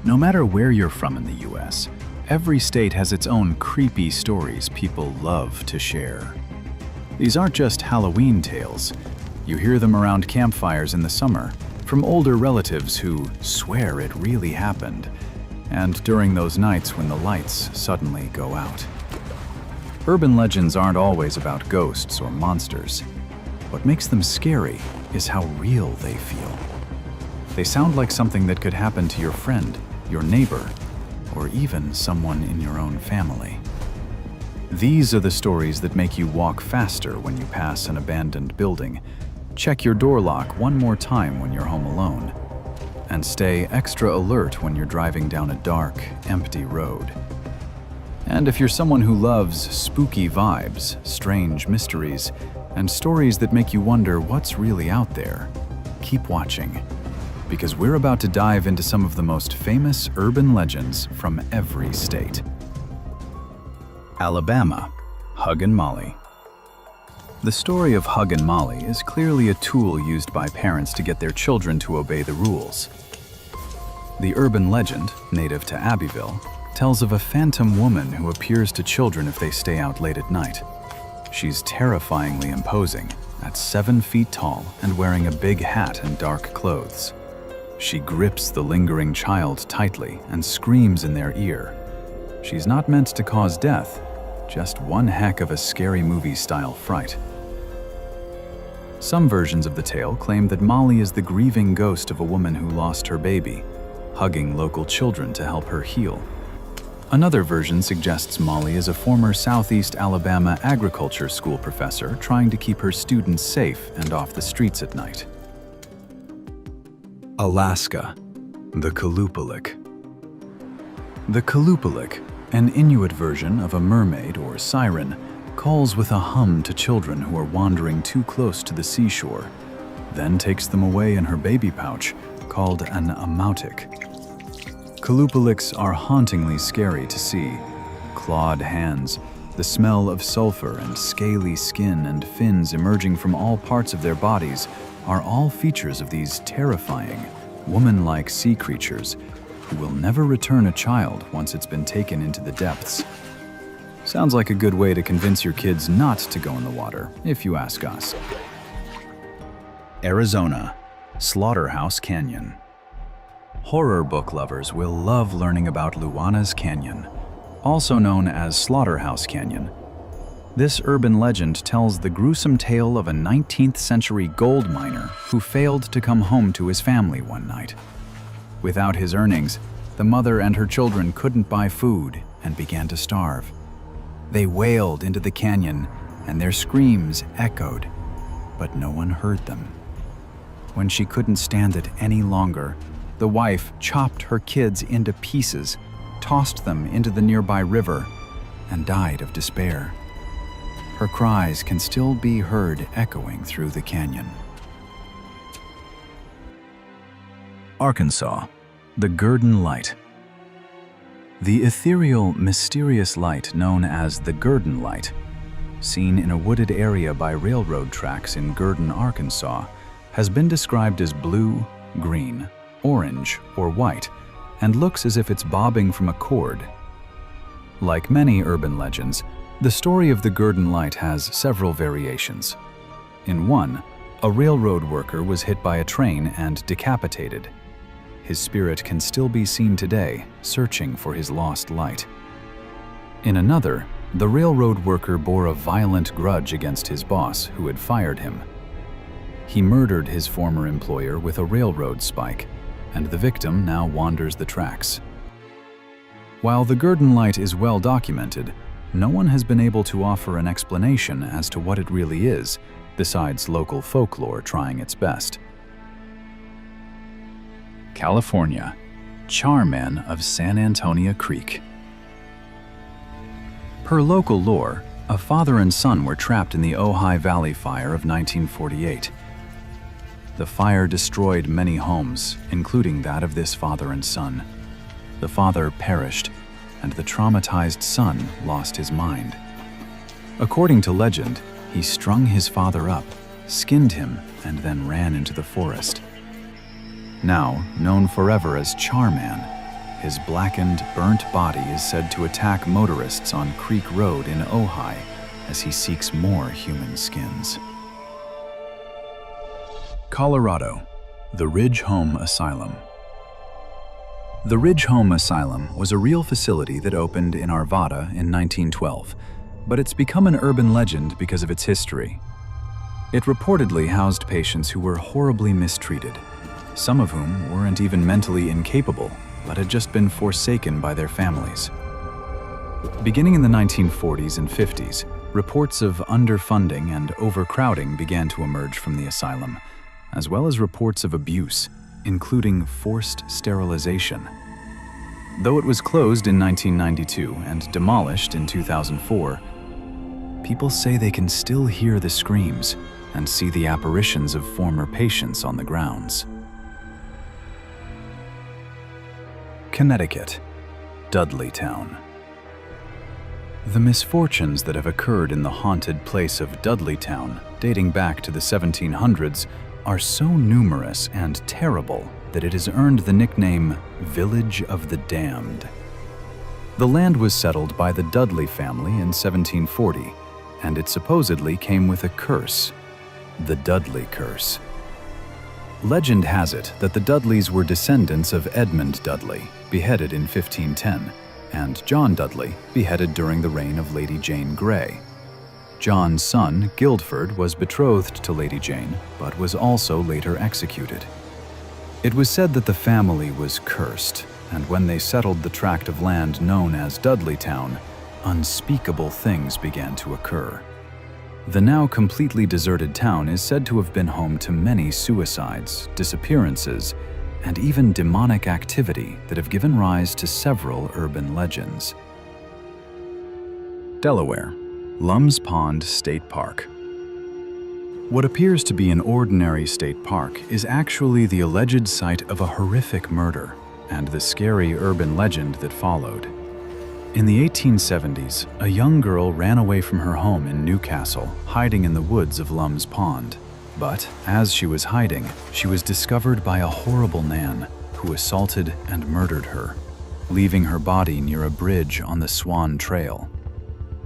No matter where you're from in the US, every state has its own creepy stories people love to share. These aren't just Halloween tales. You hear them around campfires in the summer, from older relatives who swear it really happened, and during those nights when the lights suddenly go out. Urban legends aren't always about ghosts or monsters. What makes them scary is how real they feel. They sound like something that could happen to your friend, your neighbor, or even someone in your own family. These are the stories that make you walk faster when you pass an abandoned building, check your door lock one more time when you're home alone, and stay extra alert when you're driving down a dark, empty road. And if you're someone who loves spooky vibes, strange mysteries, and stories that make you wonder what's really out there, keep watching, because we're about to dive into some of the most famous urban legends from every state. Alabama, Huggin Molly. The story of Huggin Molly is clearly a tool used by parents to get their children to obey the rules. The urban legend, native to Abbeville, tells of a phantom woman who appears to children if they stay out late at night. She's terrifyingly imposing, at 7 feet tall and wearing a big hat and dark clothes. She grips the lingering child tightly and screams in their ear. She's not meant to cause death, just one heck of a scary movie-style fright. Some versions of the tale claim that Molly is the grieving ghost of a woman who lost her baby, hugging local children to help her heal. Another version suggests Molly is a former Southeast Alabama agriculture school professor trying to keep her students safe and off the streets at night. Alaska, the qalupalik. The qalupalik, an Inuit version of a mermaid or siren, calls with a hum to children who are wandering too close to the seashore, then takes them away in her baby pouch, called an amautic. Qalupaliks are hauntingly scary to see. Clawed hands, the smell of sulfur and scaly skin and fins emerging from all parts of their bodies are all features of these terrifying, woman-like sea creatures who will never return a child once it's been taken into the depths. Sounds like a good way to convince your kids not to go in the water, if you ask us. Arizona, Slaughterhouse Canyon. Horror book lovers will love learning about Luana's Canyon, also known as Slaughterhouse Canyon. This urban legend tells the gruesome tale of a 19th century gold miner who failed to come home to his family one night. Without his earnings, the mother and her children couldn't buy food and began to starve. They wailed into the canyon, and their screams echoed, but no one heard them. When she couldn't stand it any longer, the wife chopped her kids into pieces, tossed them into the nearby river, and died of despair. Her cries can still be heard echoing through the canyon. Arkansas, the Gurdon Light. The ethereal, mysterious light known as the Gurdon Light, seen in a wooded area by railroad tracks in Gurdon, Arkansas, has been described as blue, green, orange, or white, and looks as if it's bobbing from a cord. Like many urban legends, the story of the Gurdon Light has several variations. In one, a railroad worker was hit by a train and decapitated. His spirit can still be seen today, searching for his lost light. In another, the railroad worker bore a violent grudge against his boss, who had fired him. He murdered his former employer with a railroad spike, and the victim now wanders the tracks. While the Gurdon Light is well documented, no one has been able to offer an explanation as to what it really is, besides local folklore trying its best. California, Char Man of San Antonia Creek. Per local lore, a father and son were trapped in the Ojai Valley Fire of 1948. The fire destroyed many homes, including that of this father and son. The father perished, and the traumatized son lost his mind. According to legend, he strung his father up, skinned him, and then ran into the forest. Now known forever as Char Man, His blackened, burnt body is said to attack motorists on Creek Road in Ojai as he seeks more human skins. Colorado, the Ridge Home Asylum. The Ridge Home Asylum was a real facility that opened in Arvada in 1912, but it's become an urban legend because of its history. It reportedly housed patients who were horribly mistreated, some of whom weren't even mentally incapable, but had just been forsaken by their families. Beginning in the 1940s and 50s, reports of underfunding and overcrowding began to emerge from the asylum, as well as reports of abuse, including forced sterilization. Though it was closed in 1992 and demolished in 2004, people say they can still hear the screams and see the apparitions of former patients on the grounds. Connecticut, Dudleytown. The misfortunes that have occurred in the haunted place of Dudleytown, dating back to the 1700s, are so numerous and terrible that it has earned the nickname Village of the Damned. The land was settled by the Dudley family in 1740, and it supposedly came with a curse, the Dudley Curse. Legend has it that the Dudleys were descendants of Edmund Dudley, beheaded in 1510, and John Dudley, beheaded during the reign of Lady Jane Grey. John's son, Guildford, was betrothed to Lady Jane, but was also later executed. It was said that the family was cursed, and when they settled the tract of land known as Dudleytown, unspeakable things began to occur. The now completely deserted town is said to have been home to many suicides, disappearances, and even demonic activity that have given rise to several urban legends. Delaware, Lums Pond State Park. What appears to be an ordinary state park is actually the alleged site of a horrific murder and the scary urban legend that followed. In the 1870s, a young girl ran away from her home in Newcastle, hiding in the woods of Lums Pond. But as she was hiding, she was discovered by a horrible man who assaulted and murdered her, leaving her body near a bridge on the Swan Trail.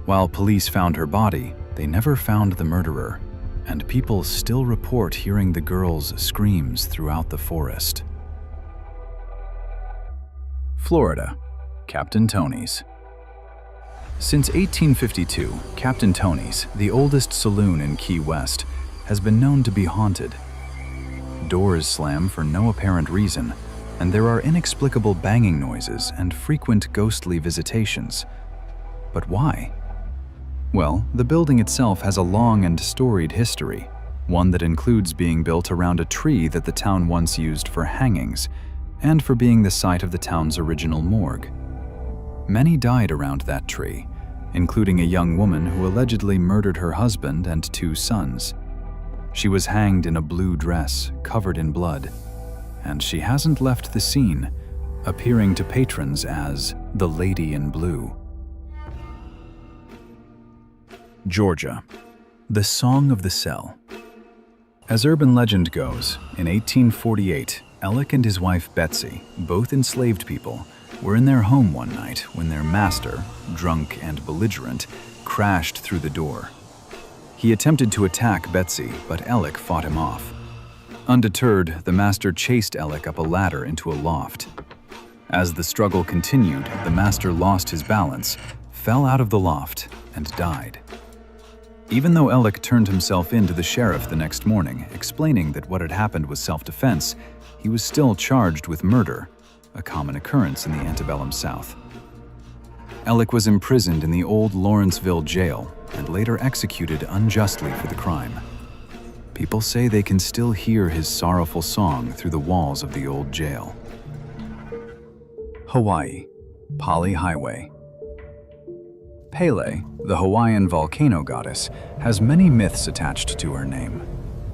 While police found her body, they never found the murderer, and people still report hearing the girl's screams throughout the forest. Florida, Captain Tony's. Since 1852, Captain Tony's, the oldest saloon in Key West, has been known to be haunted. Doors slam for no apparent reason, and there are inexplicable banging noises and frequent ghostly visitations. But why? Well, the building itself has a long and storied history, one that includes being built around a tree that the town once used for hangings, and for being the site of the town's original morgue. Many died around that tree, including a young woman who allegedly murdered her husband and 2 sons. She was hanged in a blue dress, covered in blood, and she hasn't left the scene, appearing to patrons as the Lady in Blue. Georgia, the Song of the Cell. As urban legend goes, in 1848, Alec and his wife Betsy, both enslaved people, were in their home one night when their master, drunk and belligerent, crashed through the door. He attempted to attack Betsy, but Alec fought him off. Undeterred, the master chased Alec up a ladder into a loft. As the struggle continued, the master lost his balance, fell out of the loft, and died. Even though Alec turned himself in to the sheriff the next morning, explaining that what had happened was self-defense, he was still charged with murder, a common occurrence in the antebellum South. Alec was imprisoned in the old Lawrenceville jail and later executed unjustly for the crime. People say they can still hear his sorrowful song through the walls of the old jail. Hawaii, Pali Highway. Pele, the Hawaiian volcano goddess, has many myths attached to her name.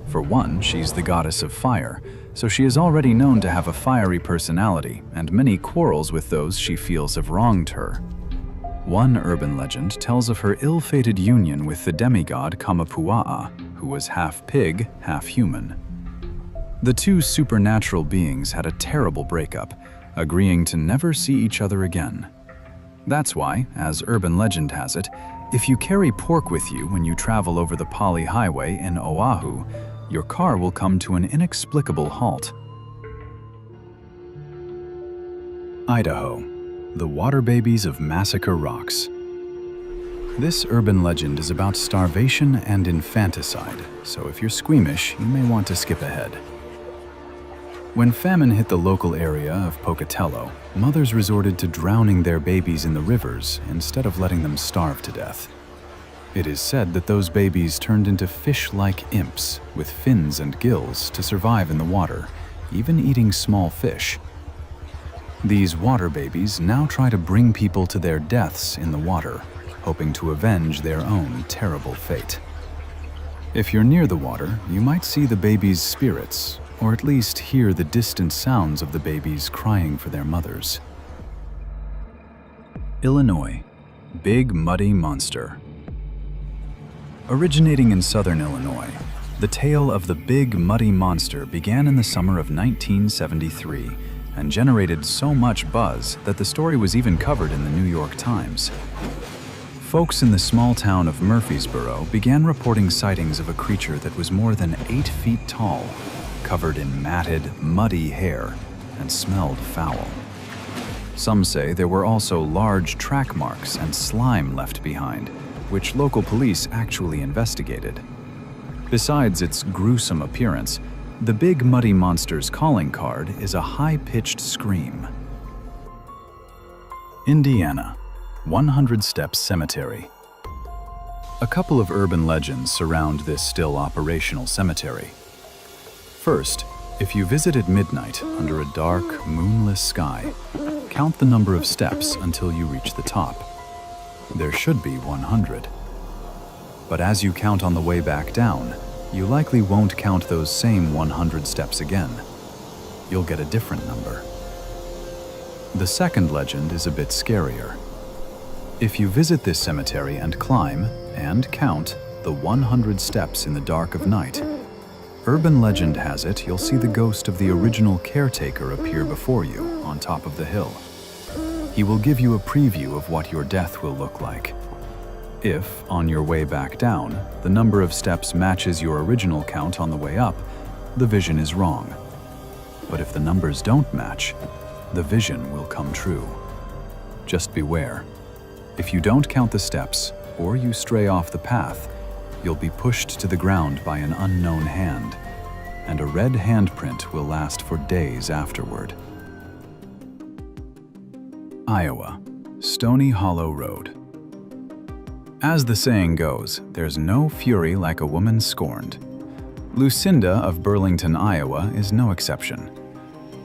For one, she's the goddess of fire, so she is already known to have a fiery personality and many quarrels with those she feels have wronged her. One urban legend tells of her ill-fated union with the demigod Kamapua'a, who was half pig, half human. The two supernatural beings had a terrible breakup, agreeing to never see each other again. That's why, as urban legend has it, if you carry pork with you when you travel over the Pali Highway in Oahu, your car will come to an inexplicable halt. Idaho, the water babies of Massacre rocks. This urban legend is about starvation and infanticide, so if you're squeamish, you may want to skip ahead. When famine hit the local area of Pocatello, mothers resorted to drowning their babies in the rivers instead of letting them starve to death. It is said that those babies turned into fish-like imps with fins and gills to survive in the water, even eating small fish. These water babies now try to bring people to their deaths in the water, hoping to avenge their own terrible fate. If you're near the water, you might see the babies' spirits, or at least hear the distant sounds of the babies crying for their mothers. Illinois, Big Muddy Monster. Originating in southern Illinois, the tale of the Big Muddy Monster began in the summer of 1973 and generated so much buzz that the story was even covered in the New York Times. Folks in the small town of Murfreesboro began reporting sightings of a creature that was more than 8 feet tall, covered in matted, muddy hair, and smelled foul. Some say there were also large track marks and slime left behind, which local police actually investigated. Besides its gruesome appearance, the Big Muddy Monster's calling card is a high-pitched scream. Indiana, 100 Steps Cemetery. A couple of urban legends surround this still operational cemetery. First, if you visit at midnight under a dark, moonless sky, count the number of steps until you reach the top. There should be 100. But as you count on the way back down, you likely won't count those same 100 steps again. You'll get a different number. The second legend is a bit scarier. If you visit this cemetery and climb and count the 100 steps in the dark of night, urban legend has it you'll see the ghost of the original caretaker appear before you on top of the hill. He will give you a preview of what your death will look like. If, on your way back down, the number of steps matches your original count on the way up, the vision is wrong. But if the numbers don't match, the vision will come true. Just beware. If you don't count the steps, or you stray off the path, you'll be pushed to the ground by an unknown hand, and a red handprint will last for days afterward. Iowa, Stony Hollow Road. As the saying goes, there's no fury like a woman scorned. Lucinda of Burlington, Iowa is no exception.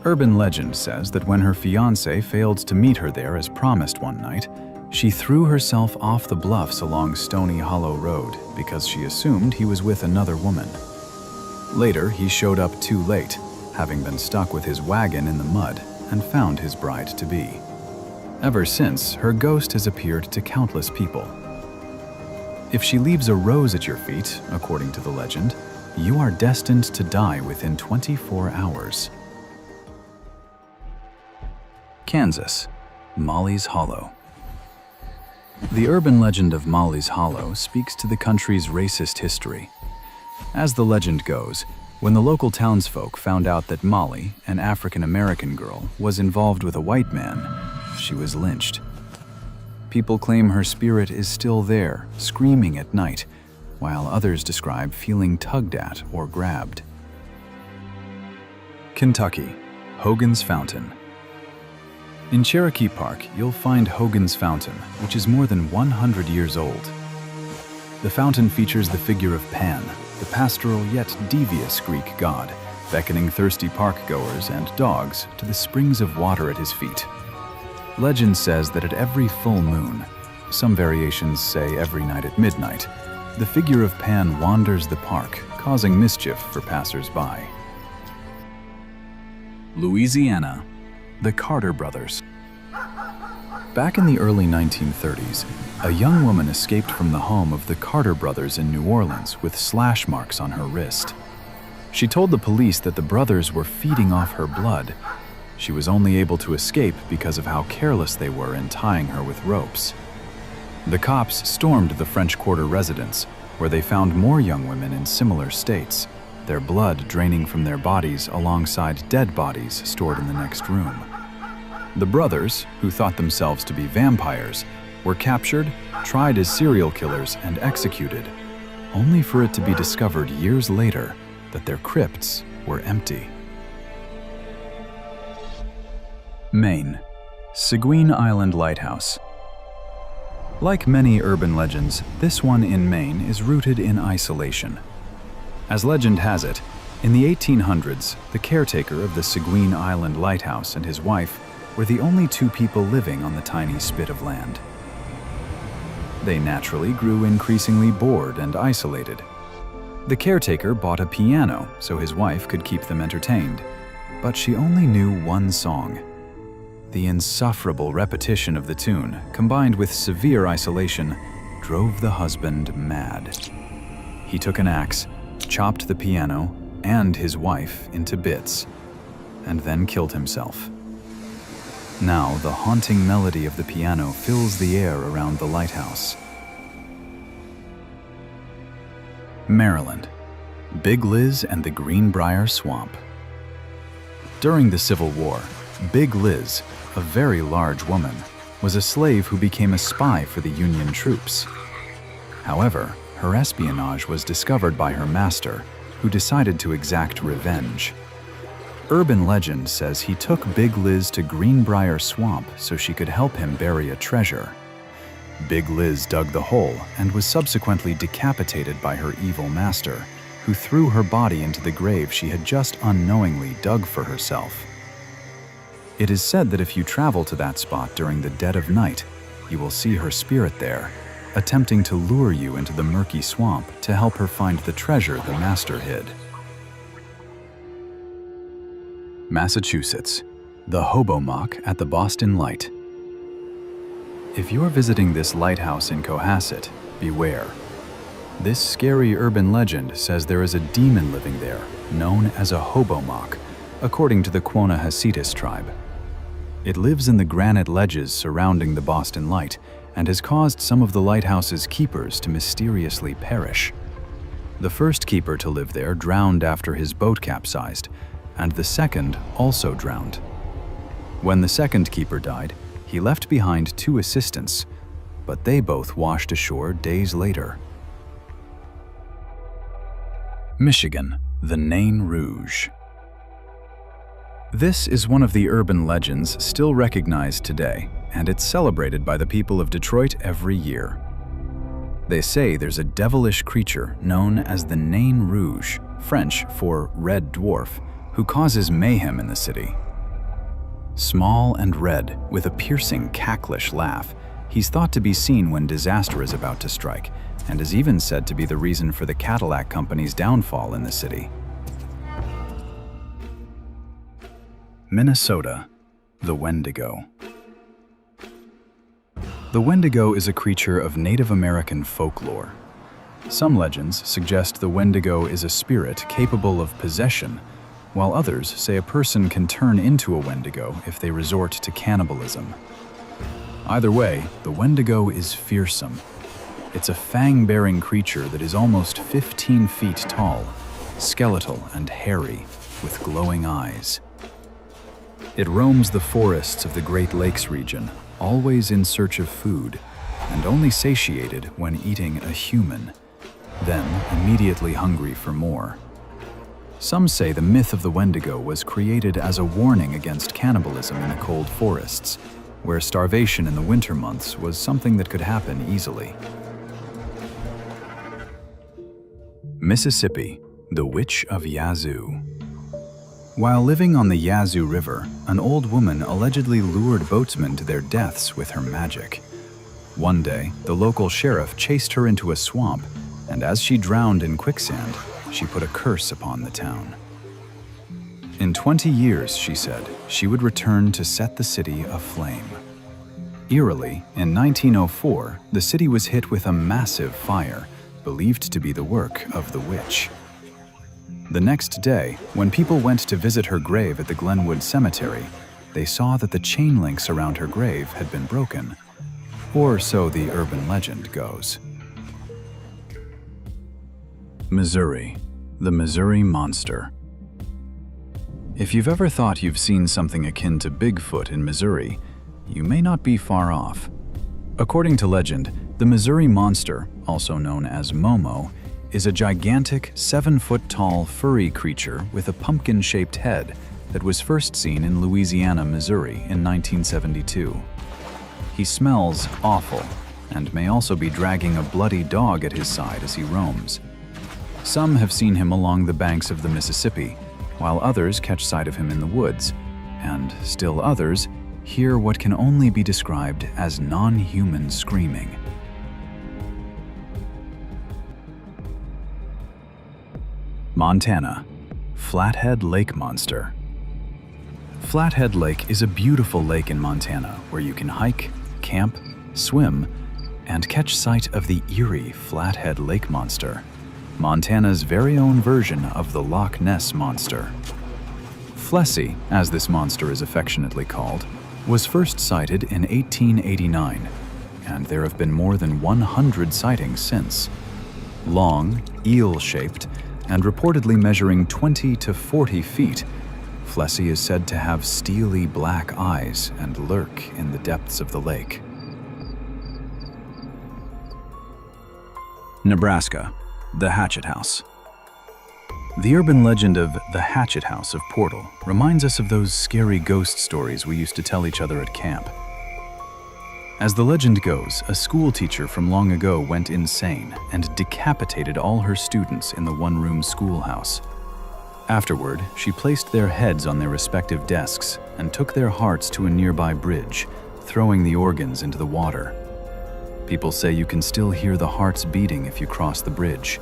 Urban legend says that when her fiancé failed to meet her there as promised one night, she threw herself off the bluffs along Stony Hollow Road because she assumed he was with another woman. Later, he showed up too late, having been stuck with his wagon in the mud, and found his bride-to-be. Ever since, her ghost has appeared to countless people. If she leaves a rose at your feet, according to the legend, you are destined to die within 24 hours. Kansas, Molly's Hollow. The urban legend of Molly's Hollow speaks to the country's racist history. As the legend goes, when the local townsfolk found out that Molly, an African-American girl, was involved with a white man, she was lynched. People claim her spirit is still there, screaming at night, while others describe feeling tugged at or grabbed. Kentucky, Hogan's Fountain. In Cherokee Park, you'll find Hogan's Fountain, which is more than 100 years old. The fountain features the figure of Pan, the pastoral yet devious Greek god, beckoning thirsty park-goers and dogs to the springs of water at his feet. Legend says that at every full moon, some variations say every night at midnight, the figure of Pan wanders the park, causing mischief for passers-by. Louisiana, the Carter brothers. Back in the early 1930s, a young woman escaped from the home of the Carter brothers in New Orleans with slash marks on her wrist. She told the police that the brothers were feeding off her blood. She was only able to escape because of how careless they were in tying her with ropes. The cops stormed the French Quarter residence, where they found more young women in similar states, their blood draining from their bodies alongside dead bodies stored in the next room. The brothers, who thought themselves to be vampires, were captured, tried as serial killers, and executed, only for it to be discovered years later that their crypts were empty. Maine, Seguin Island Lighthouse. Like many urban legends, this one in Maine is rooted in isolation. As legend has it, in the 1800s, the caretaker of the Seguin Island Lighthouse and his wife were the only two people living on the tiny spit of land. They naturally grew increasingly bored and isolated. The caretaker bought a piano so his wife could keep them entertained, but she only knew one song. The insufferable repetition of the tune, combined with severe isolation, drove the husband mad. He took an axe, chopped the piano and his wife into bits, and then killed himself. Now the haunting melody of the piano fills the air around the lighthouse. Maryland, Bigg Lizz and the Greenbrier Swamp. During the Civil War, Bigg Lizz, a very large woman, was a slave who became a spy for the Union troops. However, her espionage was discovered by her master, who decided to exact revenge. Urban legend says he took Bigg Lizz to Greenbrier Swamp so she could help him bury a treasure. Bigg Lizz dug the hole and was subsequently decapitated by her evil master, who threw her body into the grave she had just unknowingly dug for herself. It is said that if you travel to that spot during the dead of night, you will see her spirit there, attempting to lure you into the murky swamp to help her find the treasure the master hid. Massachusetts, the Hobomock at the Boston Light. If you're visiting this lighthouse in Cohasset, beware. This scary urban legend says there is a demon living there, known as a Hobomock, according to the Quona Hasitis tribe. It lives in the granite ledges surrounding the Boston Light and has caused some of the lighthouse's keepers to mysteriously perish. The first keeper to live there drowned after his boat capsized, and the second also drowned. When the second keeper died, he left behind two assistants, but they both washed ashore days later. Michigan, the Nain Rouge. This is one of the urban legends still recognized today, and it's celebrated by the people of Detroit every year. They say there's a devilish creature known as the Nain Rouge, French for red dwarf, who causes mayhem in the city. Small and red, with a piercing, cacklish laugh, he's thought to be seen when disaster is about to strike, and is even said to be the reason for the Cadillac Company's downfall in the city. Minnesota, the Wendigo. The Wendigo is a creature of Native American folklore. Some legends suggest the Wendigo is a spirit capable of possession, while others say a person can turn into a Wendigo if they resort to cannibalism. Either way, the Wendigo is fearsome. It's a fang-bearing creature that is almost 15 feet tall, skeletal and hairy, with glowing eyes. It roams the forests of the Great Lakes region, always in search of food, and only satiated when eating a human, then immediately hungry for more. Some say the myth of the Wendigo was created as a warning against cannibalism in the cold forests, where starvation in the winter months was something that could happen easily. Mississippi, the Witch of Yazoo. While living on the Yazoo River, an old woman allegedly lured boatsmen to their deaths with her magic. One day, the local sheriff chased her into a swamp, and as she drowned in quicksand, she put a curse upon the town. In 20 years, she said, she would return to set the city aflame. Eerily, in 1904, the city was hit with a massive fire, believed to be the work of the witch. The next day, when people went to visit her grave at the Glenwood Cemetery, they saw that the chain links around her grave had been broken. Or so the urban legend goes. Missouri, the Missouri Monster. If you've ever thought you've seen something akin to Bigfoot in Missouri, you may not be far off. According to legend, the Missouri Monster, also known as Momo, is a gigantic, 7-foot-tall, furry creature with a pumpkin-shaped head that was first seen in Louisiana, Missouri in 1972. He smells awful and may also be dragging a bloody dog at his side as he roams. Some have seen him along the banks of the Mississippi, while others catch sight of him in the woods, and still others hear what can only be described as non-human screaming. Montana, Flathead Lake Monster. Flathead Lake is a beautiful lake in Montana where you can hike, camp, swim, and catch sight of the eerie Flathead Lake Monster, Montana's very own version of the Loch Ness Monster. Flessie, as this monster is affectionately called, was first sighted in 1889, and there have been more than 100 sightings since. Long, eel-shaped, and reportedly measuring 20 to 40 feet, Flessie is said to have steely black eyes and lurk in the depths of the lake. Nebraska, the Hatchet House. The urban legend of the Hatchet House of Portal reminds us of those scary ghost stories we used to tell each other at camp. As the legend goes, a school teacher from long ago went insane and decapitated all her students in the one-room schoolhouse. Afterward, she placed their heads on their respective desks and took their hearts to a nearby bridge, throwing the organs into the water. People say you can still hear the hearts beating if you cross the bridge,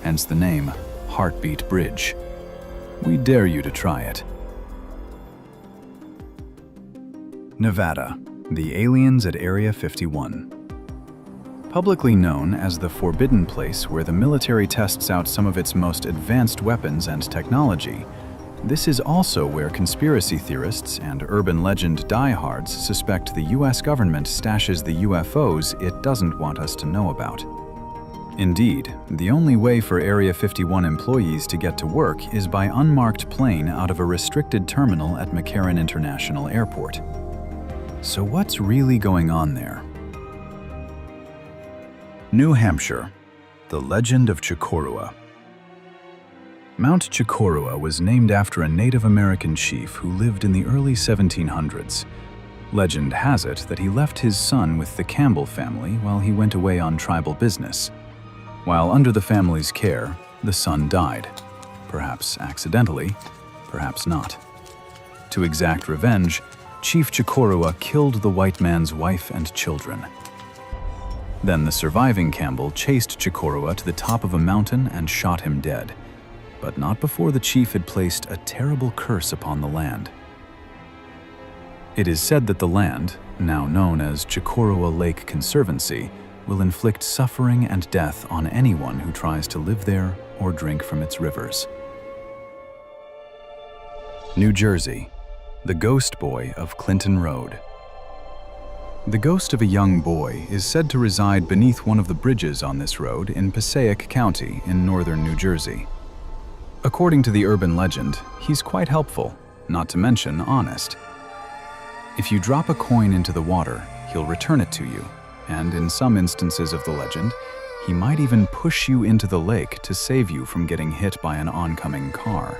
hence the name Heartbeat Bridge. We dare you to try it. Nevada, the aliens at Area 51. Publicly known as the Forbidden Place where the military tests out some of its most advanced weapons and technology, this is also where conspiracy theorists and urban legend diehards suspect the US government stashes the UFOs it doesn't want us to know about. Indeed, the only way for Area 51 employees to get to work is by unmarked plane out of a restricted terminal at McCarran International Airport. So what's really going on there? New Hampshire, the legend of Chocorua. Mount Chocorua was named after a Native American chief who lived in the early 1700s. Legend has it that he left his son with the Campbell family while he went away on tribal business. While under the family's care, the son died, perhaps accidentally, perhaps not. To exact revenge, Chief Chocorua killed the white man's wife and children. Then the surviving Campbell chased Chocorua to the top of a mountain and shot him dead, but not before the chief had placed a terrible curse upon the land. It is said that the land, now known as Chocorua Lake Conservancy, will inflict suffering and death on anyone who tries to live there or drink from its rivers. New Jersey, the ghost boy of Clinton Road. The ghost of a young boy is said to reside beneath one of the bridges on this road in Passaic County in northern New Jersey. According to the urban legend, he's quite helpful, not to mention honest. If you drop a coin into the water, he'll return it to you, and in some instances of the legend, he might even push you into the lake to save you from getting hit by an oncoming car.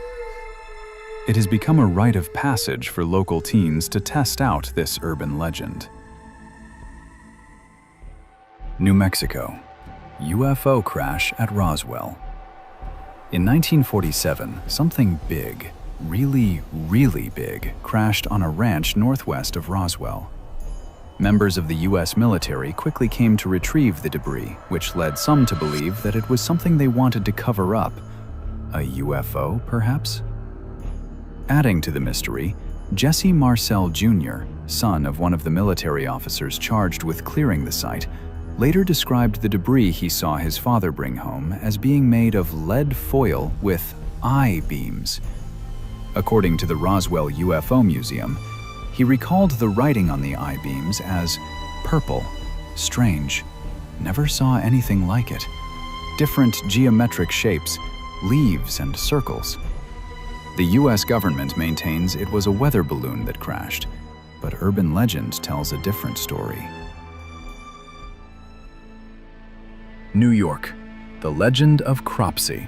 It has become a rite of passage for local teens to test out this urban legend. New Mexico, UFO crash at Roswell. In 1947, something big, really big, crashed on a ranch northwest of Roswell. Members of the US military quickly came to retrieve the debris, which led some to believe that it was something they wanted to cover up. A UFO, perhaps? Adding to the mystery, Jesse Marcel Jr., son of one of the military officers charged with clearing the site, later described the debris he saw his father bring home as being made of lead foil with I-beams. According to the Roswell UFO Museum, He recalled the writing on the I-beams as purple, strange, never saw anything like it. Different geometric shapes, leaves and circles. The US government maintains it was a weather balloon that crashed, but urban legend tells a different story. New York, the legend of Cropsey.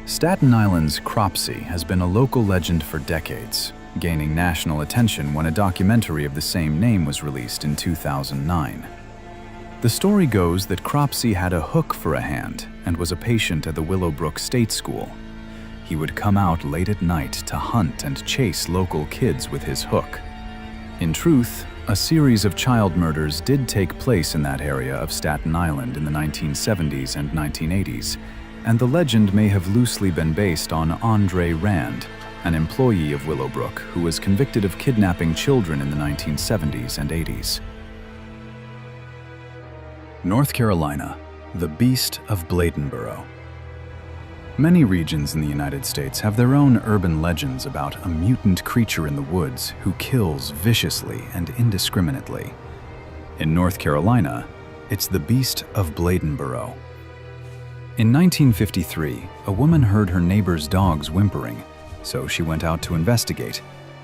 Staten Island's Cropsey has been a local legend for decades, gaining national attention when a documentary of the same name was released in 2009. The story goes that Cropsey had a hook for a hand and was a patient at the Willowbrook State School. He would come out late at night to hunt and chase local kids with his hook. In truth, a series of child murders did take place in that area of Staten Island in the 1970s and 1980s, and the legend may have loosely been based on Andre Rand, an employee of Willowbrook who was convicted of kidnapping children in the 1970s and 80s. North Carolina, the Beast of Bladenboro. Many regions in the United States have their own urban legends about a mutant creature in the woods who kills viciously and indiscriminately. In North Carolina, it's the Beast of Bladenboro. In 1953, a woman heard her neighbor's dogs whimpering, so she went out to investigate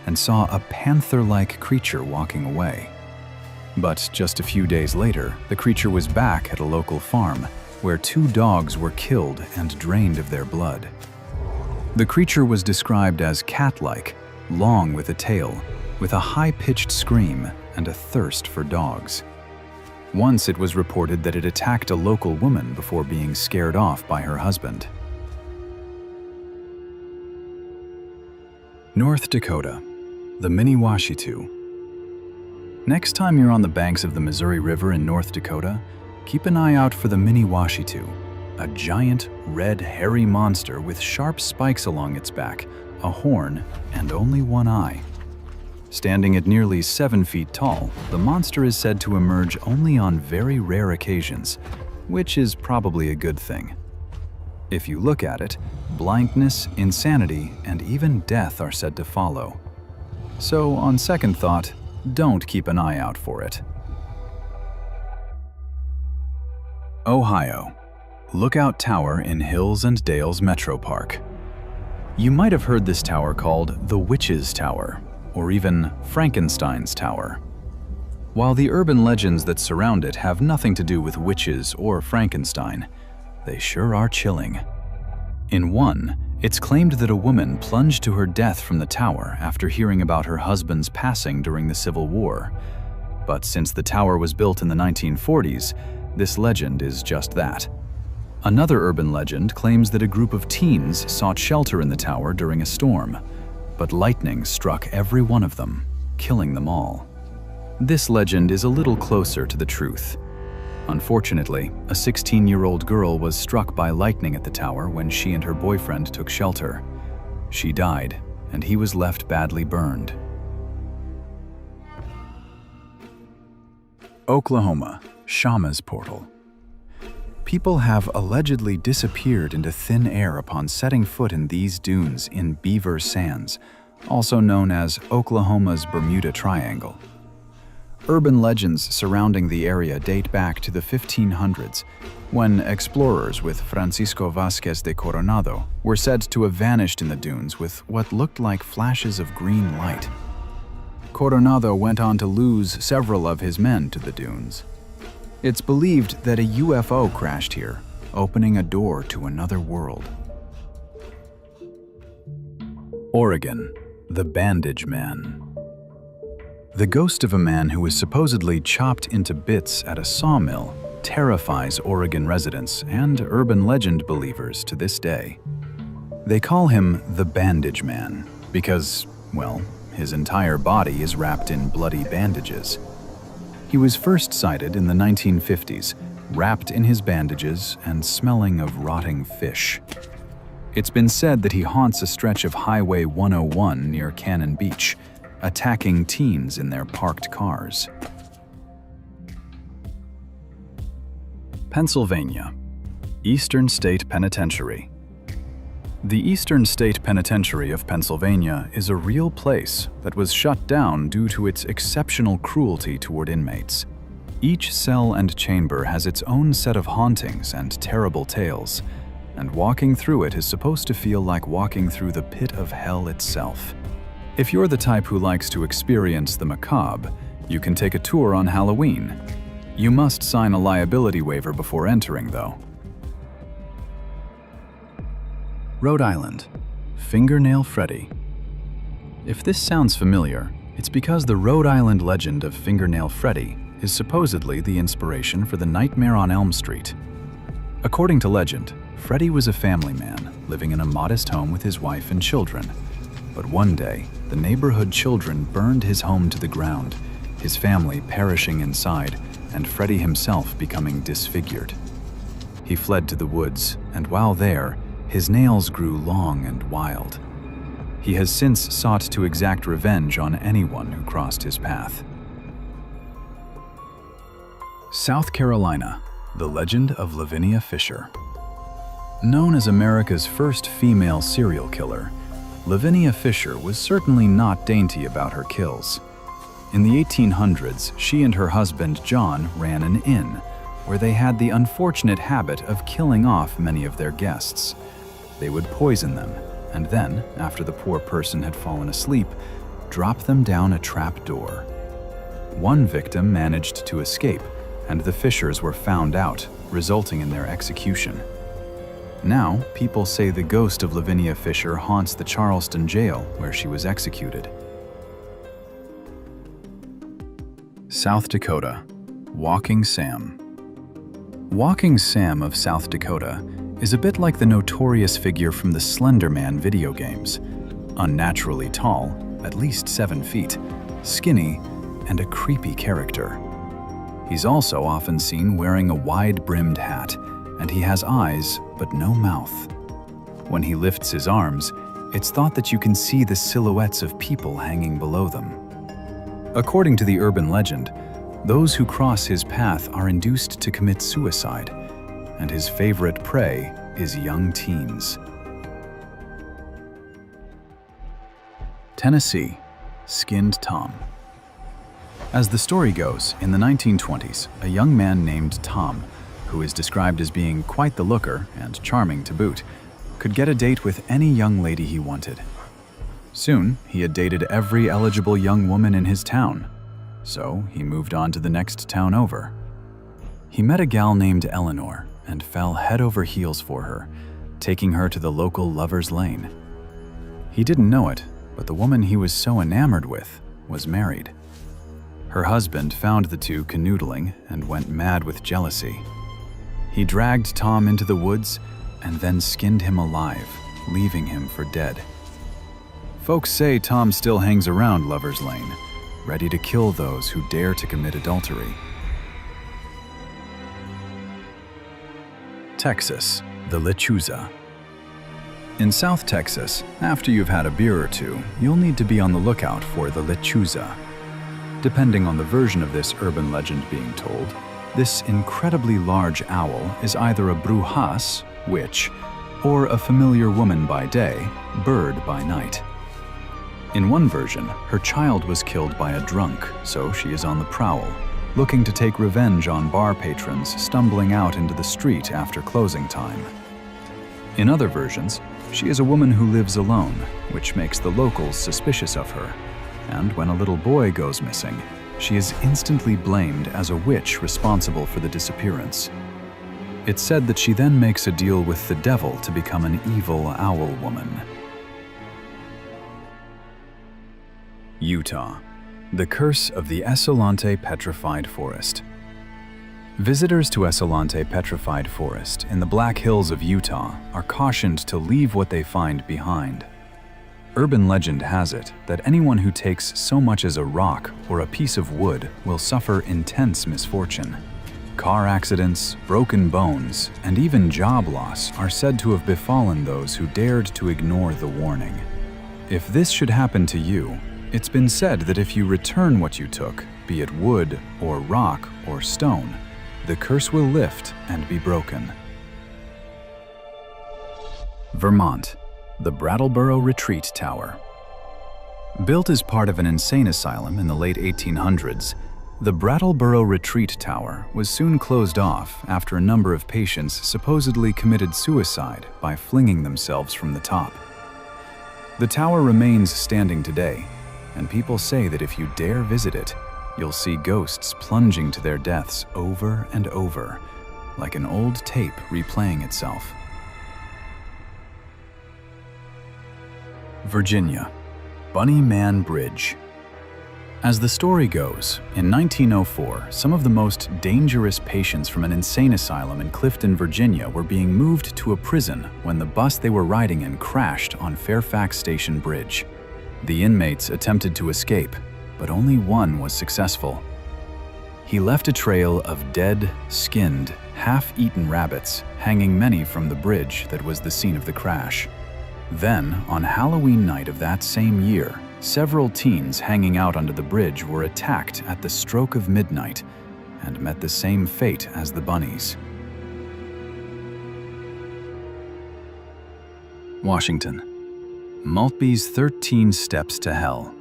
and saw a panther-like creature walking away. But just a few days later, the creature was back at a local farm where 2 dogs were killed and drained of their blood. The creature was described as cat-like, long with a tail, with a high-pitched scream and a thirst for dogs. Once it was reported that it attacked a local woman before being scared off by her husband. North Dakota, the Mini-Washito. Next time you're on the banks of the Missouri River in North Dakota, keep an eye out for the Mini-Washito, a giant, red, hairy monster with sharp spikes along its back, a horn, and only one eye. Standing at nearly 7 feet tall, the monster is said to emerge only on very rare occasions, which is probably a good thing. If you look at it, blindness, insanity, and even death are said to follow. So, on second thought, don't keep an eye out for it. Ohio, Lookout Tower in Hills and Dales Metro Park. You might have heard this tower called the Witch's Tower, or even Frankenstein's Tower. While the urban legends that surround it have nothing to do with witches or Frankenstein, they sure are chilling. In one, it's claimed that a woman plunged to her death from the tower after hearing about her husband's passing during the Civil War. But since the tower was built in the 1940s, this legend is just that. Another urban legend claims that a group of teens sought shelter in the tower during a storm, but lightning struck every one of them, killing them all. This legend is a little closer to the truth. Unfortunately, a 16-year-old girl was struck by lightning at the tower when she and her boyfriend took shelter. She died, and he was left badly burned. Oklahoma, Shama's Portal. People have allegedly disappeared into thin air upon setting foot in these dunes in Beaver Sands, also known as Oklahoma's Bermuda Triangle. Urban legends surrounding the area date back to the 1500s, when explorers with Francisco Vázquez de Coronado were said to have vanished in the dunes with what looked like flashes of green light. Coronado went on to lose several of his men to the dunes. It's believed that a UFO crashed here, opening a door to another world. Oregon, the Bandage Man. The ghost of a man who was supposedly chopped into bits at a sawmill terrifies Oregon residents and urban legend believers to this day. They call him the Bandage Man because, well, his entire body is wrapped in bloody bandages. He was first sighted in the 1950s, wrapped in his bandages and smelling of rotting fish. It's been said that he haunts a stretch of Highway 101 near Cannon Beach, attacking teens in their parked cars. Pennsylvania, Eastern State Penitentiary. The Eastern State Penitentiary of Pennsylvania is a real place that was shut down due to its exceptional cruelty toward inmates. Each cell and chamber has its own set of hauntings and terrible tales, and walking through it is supposed to feel like walking through the pit of hell itself. If you're the type who likes to experience the macabre, you can take a tour on Halloween. You must sign a liability waiver before entering, though. Rhode Island, Fingernail Freddy. If this sounds familiar, it's because the Rhode Island legend of Fingernail Freddy is supposedly the inspiration for the Nightmare on Elm Street. According to legend, Freddy was a family man living in a modest home with his wife and children. But one day, the neighborhood children burned his home to the ground, his family perishing inside, and Freddy himself becoming disfigured. He fled to the woods, and while there, his nails grew long and wild. He has since sought to exact revenge on anyone who crossed his path. South Carolina, the legend of Lavinia Fisher. Known as America's first female serial killer, Lavinia Fisher was certainly not dainty about her kills. In the 1800s, she and her husband John ran an inn, where they had the unfortunate habit of killing off many of their guests. They would poison them, and then, after the poor person had fallen asleep, drop them down a trap door. One victim managed to escape, and the Fishers were found out, resulting in their execution. Now, people say the ghost of Lavinia Fisher haunts the Charleston jail where she was executed. South Dakota, Walking Sam. Walking Sam of South Dakota is a bit like the notorious figure from the Slender Man video games. Unnaturally tall, at least 7 feet, skinny, and a creepy character. He's also often seen wearing a wide-brimmed hat, and he has eyes but no mouth. When he lifts his arms, it's thought that you can see the silhouettes of people hanging below them. According to the urban legend, those who cross his path are induced to commit suicide, and his favorite prey is young teens. Tennessee, Skinned Tom. As the story goes, in the 1920s, a young man named Tom, who is described as being quite the looker and charming to boot, could get a date with any young lady he wanted. Soon, he had dated every eligible young woman in his town, so he moved on to the next town over. He met a gal named Eleanor and fell head over heels for her, taking her to the local lover's lane. He didn't know it, but the woman he was so enamored with was married. Her husband found the two canoodling and went mad with jealousy. He dragged Tom into the woods and then skinned him alive, leaving him for dead. Folks say Tom still hangs around Lover's Lane, ready to kill those who dare to commit adultery. Texas, the Lechuza. In South Texas, after you've had a beer or two, you'll need to be on the lookout for the Lechuza. Depending on the version of this urban legend being told, this incredibly large owl is either a brujas, witch, or a familiar woman by day, bird by night. In one version, her child was killed by a drunk, so she is on the prowl, looking to take revenge on bar patrons stumbling out into the street after closing time. In other versions, she is a woman who lives alone, which makes the locals suspicious of her. And when a little boy goes missing, she is instantly blamed as a witch responsible for the disappearance. It's said that she then makes a deal with the devil to become an evil owl woman. Utah, the curse of the Escalante Petrified Forest. Visitors to Escalante Petrified Forest in the Black Hills of Utah are cautioned to leave what they find behind. Urban legend has it that anyone who takes so much as a rock or a piece of wood will suffer intense misfortune. Car accidents, broken bones, and even job loss are said to have befallen those who dared to ignore the warning. If this should happen to you, it's been said that if you return what you took, be it wood or rock or stone, the curse will lift and be broken. Vermont, The Brattleboro Retreat Tower. Built as part of an insane asylum in the late 1800s, the Brattleboro Retreat Tower was soon closed off after a number of patients supposedly committed suicide by flinging themselves from the top. The tower remains standing today, and people say that if you dare visit it, you'll see ghosts plunging to their deaths over and over, like an old tape replaying itself. Virginia, Bunny Man Bridge. As the story goes, in 1904, some of the most dangerous patients from an insane asylum in Clifton, Virginia were being moved to a prison when the bus they were riding in crashed on Fairfax Station Bridge. The inmates attempted to escape, but only one was successful. He left a trail of dead, skinned, half-eaten rabbits, hanging many from the bridge that was the scene of the crash. Then, on Halloween night of that same year, several teens hanging out under the bridge were attacked at the stroke of midnight and met the same fate as the bunnies. Washington, Maltby's 13 Steps to Hell.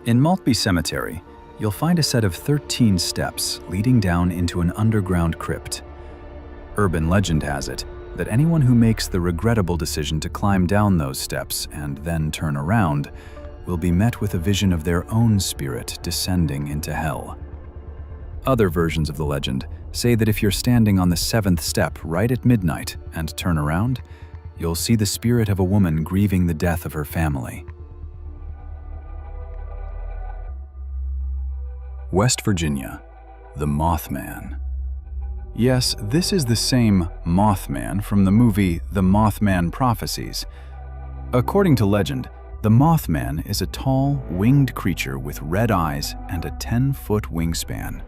In Maltby Cemetery, you'll find a set of 13 steps leading down into an underground crypt. Urban legend has it that anyone who makes the regrettable decision to climb down those steps and then turn around will be met with a vision of their own spirit descending into hell. Other versions of the legend say that if you're standing on the 7th step right at midnight and turn around, you'll see the spirit of a woman grieving the death of her family. West Virginia, the Mothman. Yes, this is the same Mothman from the movie The Mothman Prophecies. According to legend, the Mothman is a tall, winged creature with red eyes and a 10-foot wingspan.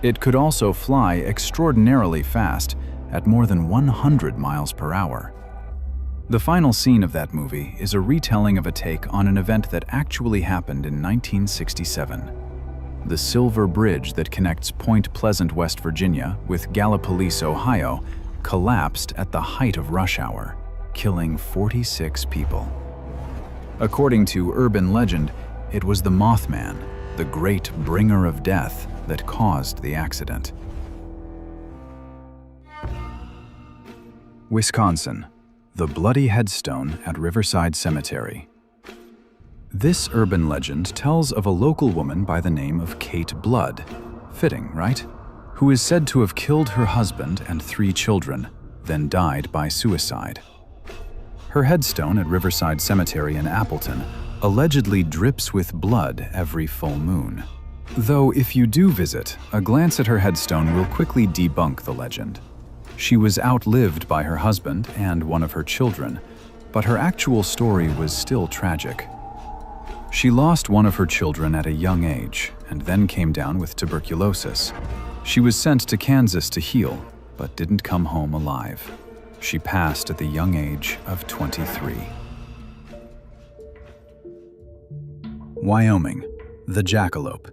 It could also fly extraordinarily fast at more than 100 miles per hour. The final scene of that movie is a retelling of a take on an event that actually happened in 1967. The Silver Bridge that connects Point Pleasant, West Virginia, with Gallipolis, Ohio, collapsed at the height of rush hour, killing 46 people. According to urban legend, it was the Mothman, the great bringer of death, that caused the accident. Wisconsin, the Bloody Headstone at Riverside Cemetery. This urban legend tells of a local woman by the name of Kate Blood, fitting, right? Who is said to have killed her husband and 3 children, then died by suicide. Her headstone at Riverside Cemetery in Appleton allegedly drips with blood every full moon. Though if you do visit, a glance at her headstone will quickly debunk the legend. She was outlived by her husband and one of her children, but her actual story was still tragic. She lost one of her children at a young age and then came down with tuberculosis. She was sent to Kansas to heal, but didn't come home alive. She passed at the young age of 23. Wyoming, the Jackalope.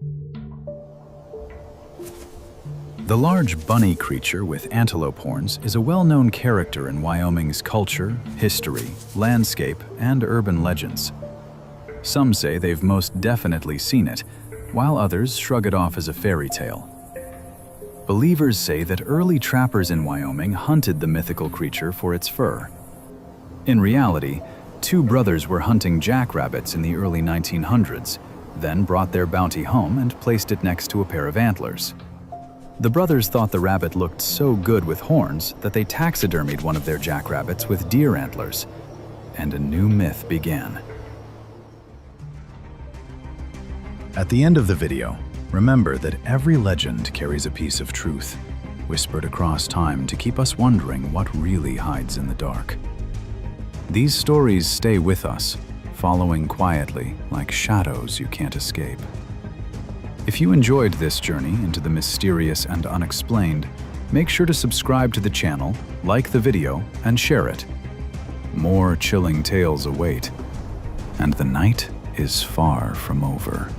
The large bunny creature with antelope horns is a well-known character in Wyoming's culture, history, landscape, and urban legends. Some say they've most definitely seen it, while others shrug it off as a fairy tale. Believers say that early trappers in Wyoming hunted the mythical creature for its fur. In reality, 2 brothers were hunting jackrabbits in the early 1900s, then brought their bounty home and placed it next to a pair of antlers. The brothers thought the rabbit looked so good with horns that they taxidermied one of their jackrabbits with deer antlers, and a new myth began. At the end of the video, remember that every legend carries a piece of truth, whispered across time to keep us wondering what really hides in the dark. These stories stay with us, following quietly like shadows you can't escape. If you enjoyed this journey into the mysterious and unexplained, make sure to subscribe to the channel, like the video, and share it. More chilling tales await, and the night is far from over.